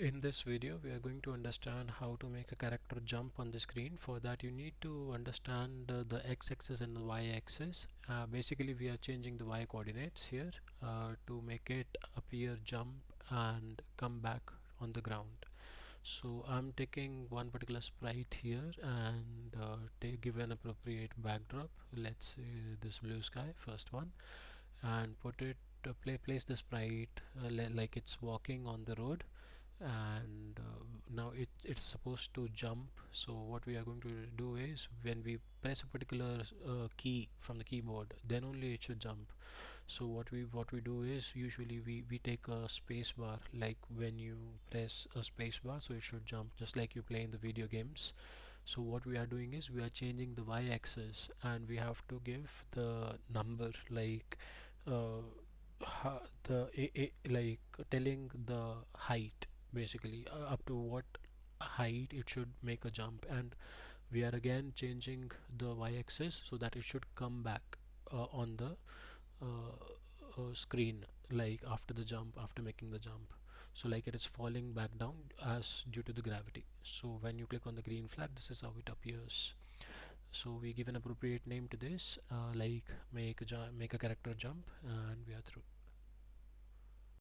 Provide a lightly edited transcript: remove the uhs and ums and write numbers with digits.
In this video, we are going to understand how to make a character jump on the screen. For that, you need to understand the x-axis and the y-axis. Basically, we are changing the y coordinates here to make it appear jump and come back on the ground. So I'm taking one particular sprite here and give an appropriate backdrop. Let's say this blue sky, first one, and put it place the sprite like it's walking on the road, and now it's supposed to jump. So what we are going to do is when we press a particular key from the keyboard, then only it should jump. So what we do is usually we take a space bar, like when you press a space bar, so it should jump just like you play in the video games. So what we are doing is we are changing the y-axis, and we have to give the number, like uh, like telling the height, basically up to what height it should make a jump. And we are again changing the y-axis so that it should come back on the screen, like after the jump, after making the jump. So like it is falling back down as due to the gravity. So when you click on the green flag, this is how it appears. So we give an appropriate name to this, like make a character jump, and we are through.